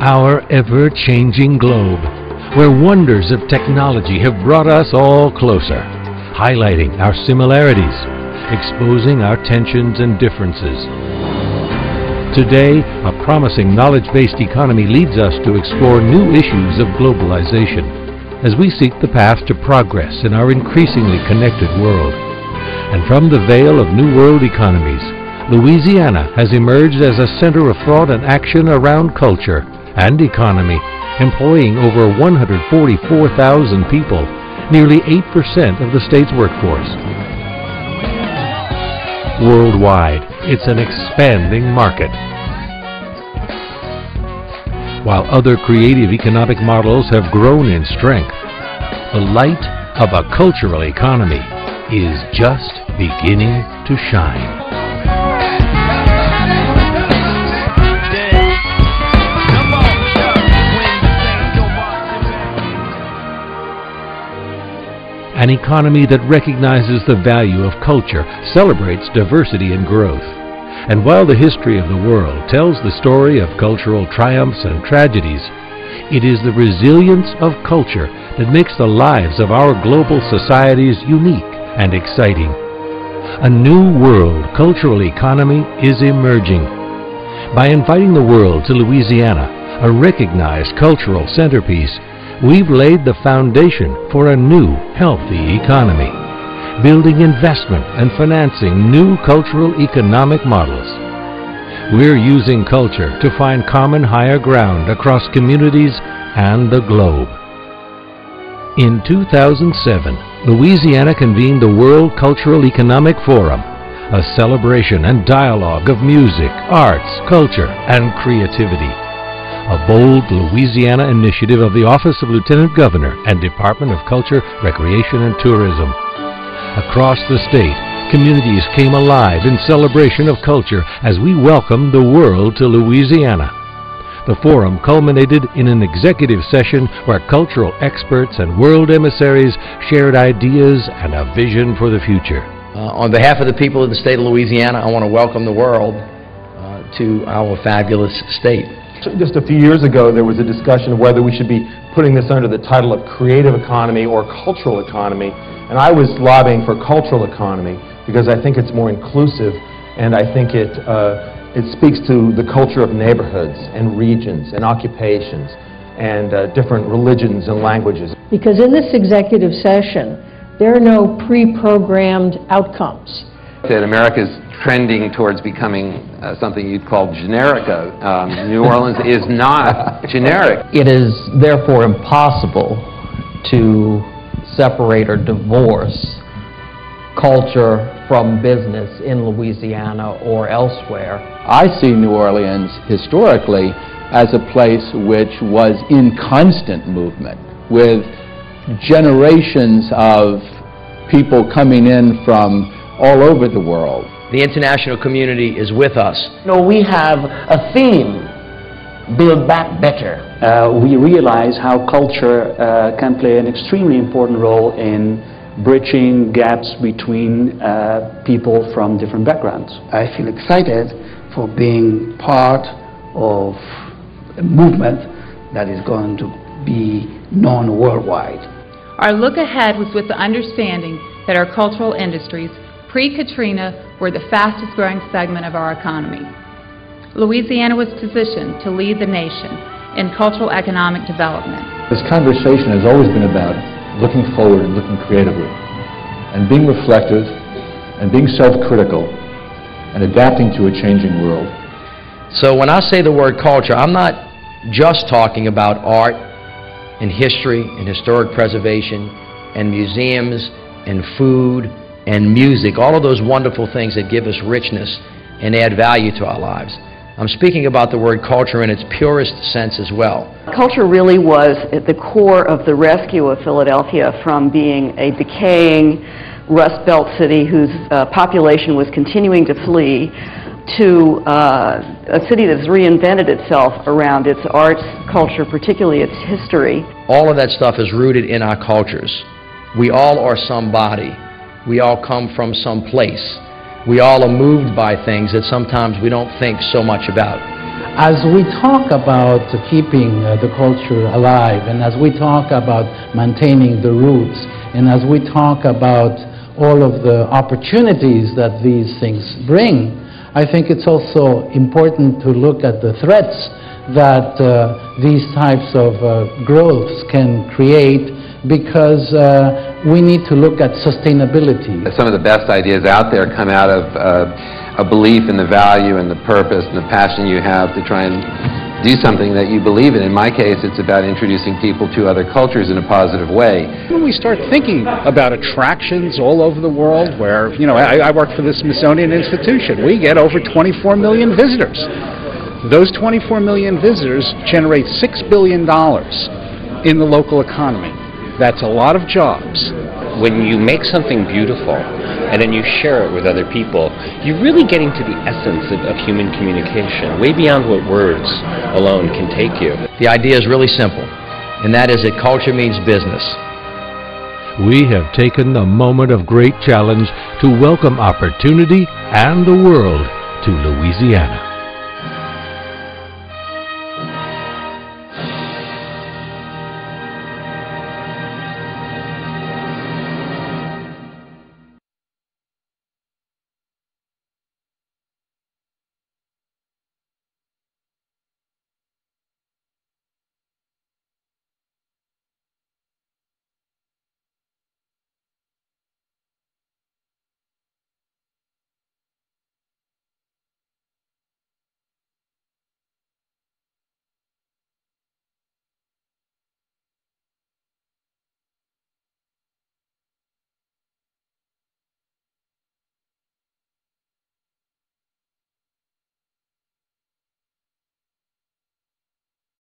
our ever-changing globe, where wonders of technology have brought us all closer, highlighting our similarities, exposing our tensions and differences. Today, a promising knowledge-based economy leads us to explore new issues of globalization as we seek the path to progress in our increasingly connected world. And from the veil of new world economies, Louisiana has emerged as a center of thought and action around culture and economy, employing over 144,000 people, nearly 8% of the state's workforce. Worldwide, it's an expanding market. While other creative economic models have grown in strength, the light of a cultural economy is just beginning to shine. An economy that recognizes the value of culture, celebrates diversity and growth. And while the history of the world tells the story of cultural triumphs and tragedies, it is the resilience of culture that makes the lives of our global societies unique and exciting. A new world cultural economy is emerging. By inviting the world to Louisiana, a recognized cultural centerpiece, we've laid the foundation for a new, healthy economy, building investment and financing new cultural economic models. We're using culture to find common higher ground across communities and the globe. In 2007, Louisiana convened the World Cultural Economic Forum, a celebration and dialogue of music, arts, culture, and creativity. A bold Louisiana initiative of the Office of Lieutenant Governor and Department of Culture, Recreation, and Tourism. Across the state, communities came alive in celebration of culture as we welcomed the world to Louisiana. The forum culminated in an executive session where cultural experts and world emissaries shared ideas and a vision for the future. On behalf of the people of the state of Louisiana, I want to welcome the world to our fabulous state. Just a few years ago, there was a discussion of whether we should be putting this under the title of creative economy or cultural economy, and I was lobbying for cultural economy because I think it's more inclusive, and I think it speaks to the culture of neighborhoods and regions and occupations and different religions and languages. Because in this executive session, there are no pre-programmed outcomes. That America's trending towards becoming something you'd call generica. New Orleans is not generic. It is therefore impossible to separate or divorce culture from business in Louisiana or elsewhere. I see New Orleans historically as a place which was in constant movement, with generations of people coming in from all over the world. The international community is with us. We have a theme, Build Back Better. We realize how culture can play an extremely important role in bridging gaps between people from different backgrounds. I feel excited for being part of a movement that is going to be known worldwide. Our look ahead was with the understanding that our cultural industries pre-Katrina were the fastest growing segment of our economy. Louisiana was positioned to lead the nation in cultural economic development. This conversation has always been about looking forward and looking creatively, and being reflective, and being self-critical, and adapting to a changing world. So when I say the word culture, I'm not just talking about art and history and historic preservation and museums and food and music, all of those wonderful things that give us richness and add value to our lives. I'm speaking about the word culture in its purest sense as well. Culture really was at the core of the rescue of Philadelphia from being a decaying Rust Belt city whose population was continuing to flee to a city that's reinvented itself around its arts, culture, particularly its history. All of that stuff is rooted in our cultures. We all are somebody. We all come from some place. We all are moved by things that sometimes we don't think so much about. As we talk about keeping the culture alive, and as we talk about maintaining the roots, and as we talk about all of the opportunities that these things bring, I think it's also important to look at the threats that these types of growths can create, because we need to look at sustainability. Some of the best ideas out there come out of a belief in the value and the purpose and the passion you have to try and do something that you believe in. In my case, it's about introducing people to other cultures in a positive way. When we start thinking about attractions all over the world, where, you know, I work for the Smithsonian Institution, we get over 24 million visitors. Those 24 million visitors generate $6 billion in the local economy. That's a lot of jobs. When you make something beautiful and then you share it with other people, you're really getting to the essence of human communication, way beyond what words alone can take you. The idea is really simple, and that is that culture means business. We have taken the moment of great challenge to welcome opportunity and the world to Louisiana.